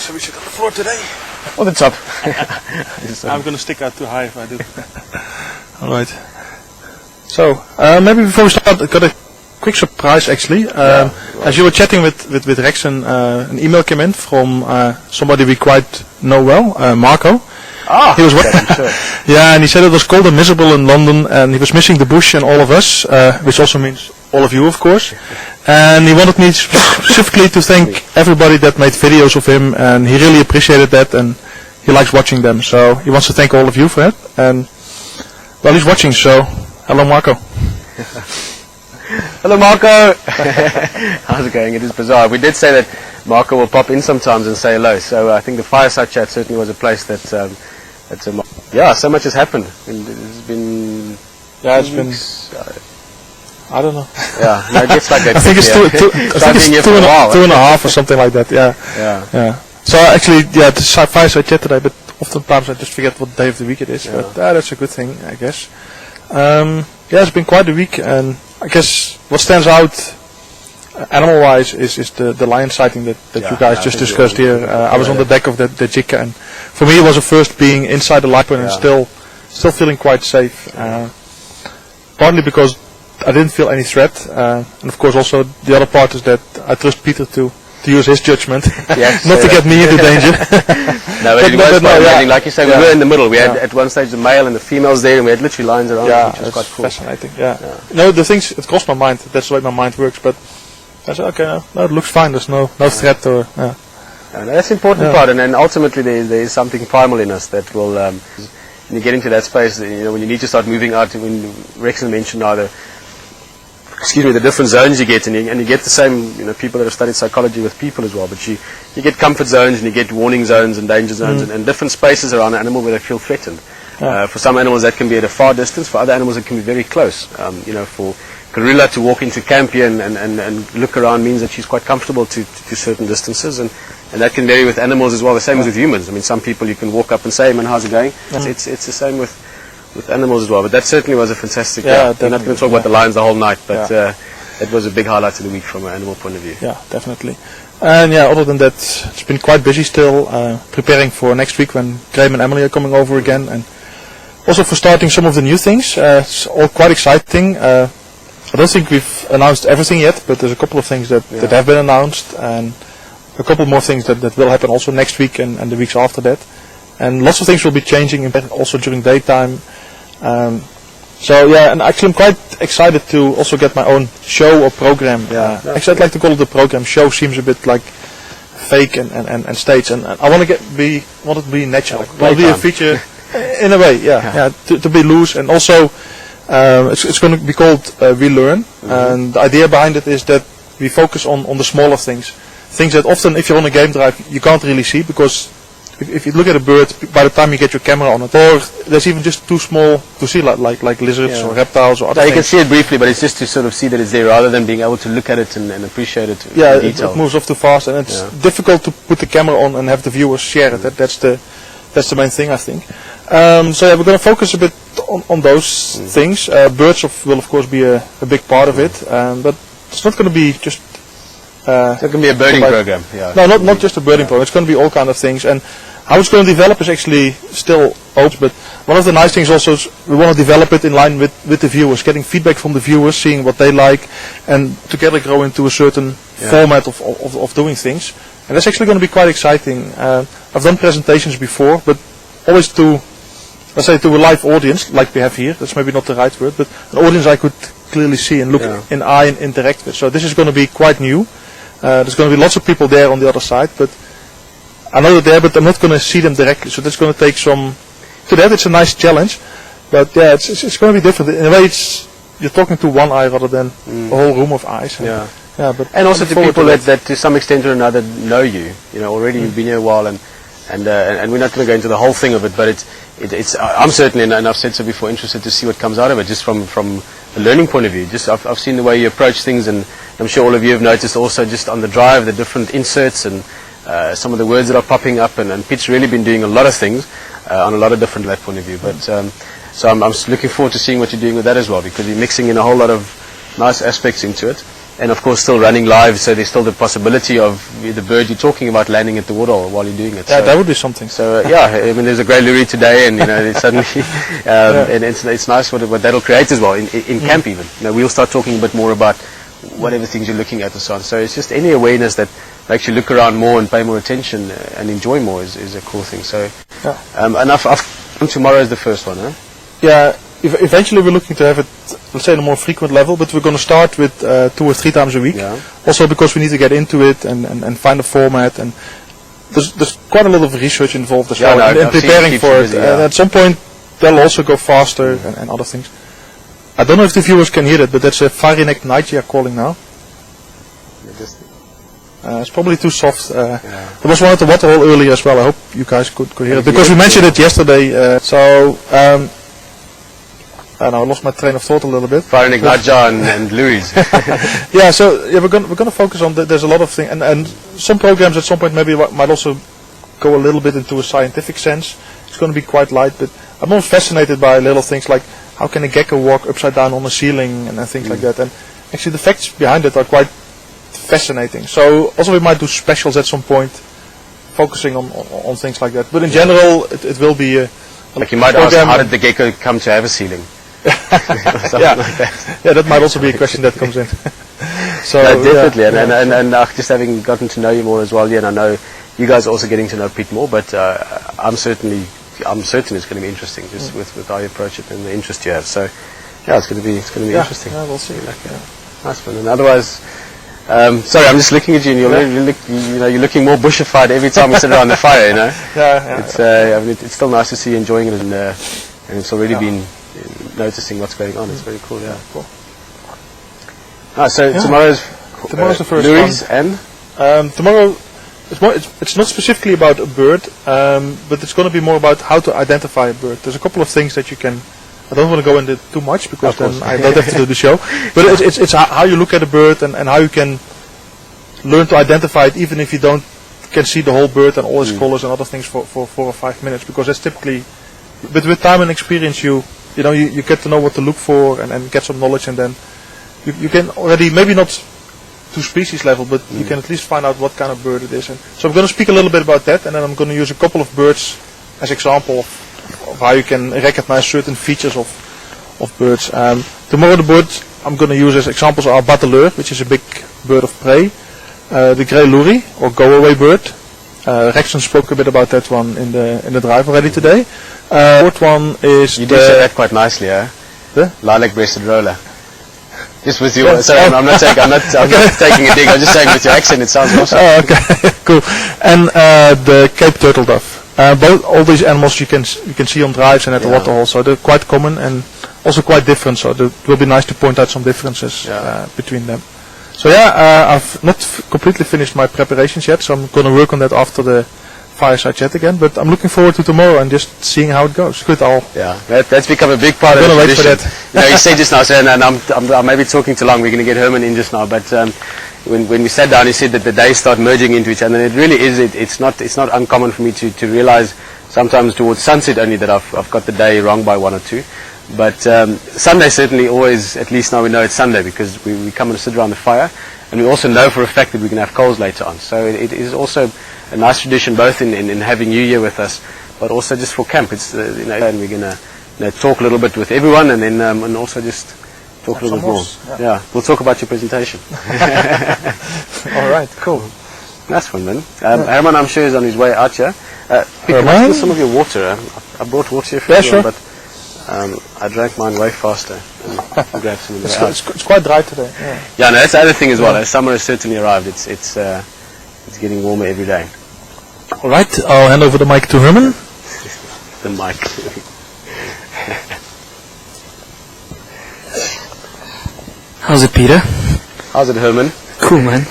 so we sit on the floor today. On the top. I'm going to stick out too high if I do. Alright. So, maybe before we start, I got a quick surprise actually. As you were chatting with Rex, an email came in from somebody we quite know well, Marco. Ah, he was sure. Yeah, and he said it was cold and miserable in London, and he was missing the bush and all of us, which also means all of you, of course. And he wanted me specifically to thank everybody that made videos of him, and he really appreciated that, and he likes watching them. So he wants to thank all of you for it. And well, he's watching, so hello, Marco. Hello, Marco. How's it going? It is bizarre. We did say that Marco will pop in sometimes and say hello. So I think the Fireside Chat certainly was a place that. Yeah, so much has happened. It's been. Yeah, it's been. I don't know. Yeah, no, it gets like that. I think it's two and a half or something like that. Yeah. So actually, yeah, the Fireside Chat today, but oftentimes I just forget what day of the week it is. But that's a good thing, I guess. Yeah, it's been quite a week, and I guess what stands out animal-wise is the lion sighting that you guys just discussed here. I was on the deck of the Jika, and for me it was a first being inside the light and still feeling quite safe. Partly because I didn't feel any threat, and of course also the other part is that I trust Pieter to use his judgment, not to get me into danger. No, but it was quite amazing. Like you said, we were in the middle. We had at one stage the male and the females there, and we had literally lines around, which was quite cool. Fascinating. No, the things, it crossed my mind. That's the way my mind works. But I said, okay, no, it looks fine. There's no threat or. No, that's the important part, and then ultimately there is something primal in us that will. When you get into that space, when you need to start moving out. When Rexon mentioned now the different zones you get, and you get the same, people that have studied psychology with people as well, but you get comfort zones and you get warning zones and danger zones and different spaces around an animal where they feel threatened. For some animals that can be at a far distance, for other animals it can be very close. For Gorilla to walk into camp here and look around means that she's quite comfortable to certain distances, and that can vary with animals as well, the same as with humans. I mean, some people you can walk up and say, man, how's it going? It's the same with animals as well, but that certainly was a fantastic. We're not going to talk about the lions the whole night, but it was a big highlight of the week from an animal point of view. Yeah, definitely. And other than that, it's been quite busy still, preparing for next week when Graham and Emily are coming over again, and also for starting some of the new things. It's all quite exciting. I don't think we've announced everything yet, but there's a couple of things that have been announced, and a couple more things that will happen also next week and the weeks after that. And lots of things will be changing also during daytime. And actually I'm quite excited to also get my own show or program. Actually I'd like to call it a program. Show seems a bit like fake and staged, and I want it to be natural. It will be a feature in a way, to be loose, and also it's going to be called We Learn, and the idea behind it is that we focus on the smaller things that often if you're on a game drive you can't really see, because if you look at a bird, by the time you get your camera on it, or there's even just too small to see, like lizards or reptiles or other things. You can see it briefly, but it's just to sort of see that it's there rather than being able to look at it and appreciate it in detail. It moves off too fast, and it's difficult to put the camera on and have the viewers share it. That's the main thing, I think. We're going to focus a bit on those things. Birds will of course be a big part of it, but it's not going to be just. It's going to be a birding program. No, not just a birding program. It's going to be all kind of things, and how it's going to develop is actually still open. But one of the nice things also is we want to develop it in line with the viewers, getting feedback from the viewers, seeing what they like, and together grow into a certain format of doing things. And that's actually going to be quite exciting. I've done presentations before, but always to a live audience like we have here. That's maybe not the right word, but an audience I could clearly see and look in eye and interact with. So this is going to be quite new. There's going to be lots of people there on the other side, but I know they're there, but I'm not going to see them directly. So that's going to take some. To that, it's a nice challenge, but it's going to be different. In a way, you're talking to one eye rather than a whole room of eyes. And also to people that to some extent or another know you. Already you've been here a while, and we're not going to go into the whole thing of it, but it's I'm certainly, and I've said so before, interested to see what comes out of it, just from a learning point of view. Just I've seen the way you approach things, and I'm sure all of you have noticed also just on the drive the different inserts and some of the words that are popping up, and Pete's really been doing a lot of things on a lot of different that point of view. But so I'm looking forward to seeing what you're doing with that as well, because you're mixing in a whole lot of nice aspects into it. and of course still running live, so there's still the possibility of the bird you're talking about landing at the waterhole while you're doing it. Yeah, so, that would be something. So I mean, there's a grey lurry today, and it's suddenly, and it's nice what that'll create as well in camp even. We'll start talking a bit more about whatever things you're looking at and so on. So it's just any awareness that makes you look around more and pay more attention and enjoy more is a cool thing. So tomorrow is the first one, huh? Yeah. Eventually we're looking to have it, let's say, on a more frequent level, but we're going to start with 2 or 3 times a week. Yeah. Also because we need to get into it and find a format, and there's quite a lot of research involved as well in preparing for it. And at some point they'll also go faster and other things. I don't know if the viewers can hear it, but that's a fiery-necked nightjar calling now. It's probably too soft. There was one at the waterhole earlier as well. I hope you guys could hear it, because we mentioned it yesterday. I lost my train of thought a little bit. Fiery-necked nightjar and lurries. Yeah, so we're going to focus on there's a lot of things, and some programs at some point maybe might also go a little bit into a scientific sense. It's going to be quite light, but I'm more fascinated by little things like how can a gecko walk upside down on a ceiling and things like that. And actually the facts behind it are quite fascinating. So also we might do specials at some point focusing on things like that. But in general it will be like you might ask, how did the gecko come to have a ceiling? Yeah, like that. Yeah, that might also be a question that comes in. So definitely, and just having gotten to know you more as well, and I know you guys are also getting to know Pete more, but I'm certain it's going to be interesting just with how you approach it and the interest you have. So yeah, it's going to be interesting. Yeah, we'll see. Nice one. And otherwise, sorry, I'm just looking at you, and you're looking more bushified every time we sit around the fire. Yeah. It's still nice to see you enjoying it, and it's already been noticing what's going on. It's very cool. Yeah. Cool. So tomorrow's the first lurries one. And tomorrow it's not specifically about a bird, but it's going to be more about how to identify a bird. There's a couple of things that you can. I don't want to go into too much because then I don't have to do the show. But it's how you look at a bird and how you can learn to identify it, even if you can see the whole bird and all its colors and other things for 4 or 5 minutes, because that's typically. But with time and experience, you get to know what to look for and get some knowledge, and then you can already, maybe not to species level, but you can at least find out what kind of bird it is. And so I'm going to speak a little bit about that, and then I'm going to use a couple of birds as example of how you can recognize certain features of birds. Tomorrow the birds I'm going to use as examples are bateleur, which is a big bird of prey, the grey lory or go-away bird. Rexon spoke a bit about that one in the drive already today. Fourth one is you did say that quite nicely, the lilac-breasted roller. Just with your, sorry, I'm not taking a dig. I'm just saying with your accent, it sounds awesome. Oh, okay, cool. And the Cape turtle dove. All these animals you can see on drives and at the waterhole, so they're quite common and also quite different. So it will be nice to point out some differences between them. So I've not completely finished my preparations yet, so I'm going to work on that after the fireside chat again. But I'm looking forward to tomorrow and just seeing how it goes. Good, that's become a big part of the tradition. Wait for that. You said just now, and I'm maybe talking too long. We're going to get Herman in just now, but when we sat down, he said that the days start merging into each other, and it really is. It's not uncommon for me to realize sometimes towards sunset only that I've got the day wrong by 1 or 2. But Sunday certainly always, at least now we know it's Sunday because we come and sit around the fire, and we also know for a fact that we can have coals later on. So it is also a nice tradition, both in having you here with us, but also just for camp. It's and we're gonna talk a little bit with everyone, and then and also just talk a little bit more. Yeah, we'll talk about your presentation. All right, cool. Nice one, man. Herman, I'm sure, is on his way out here. Pick up some of your water. I brought water here for you, but I drank mine way faster. Grab some of it's quite dry today. Yeah, no, that's the other thing as well. Summer has certainly arrived. It's getting warmer every day. All right, I'll hand over the mic to Herman. The mic. How's it, Peter? How's it, Herman? Cool, man.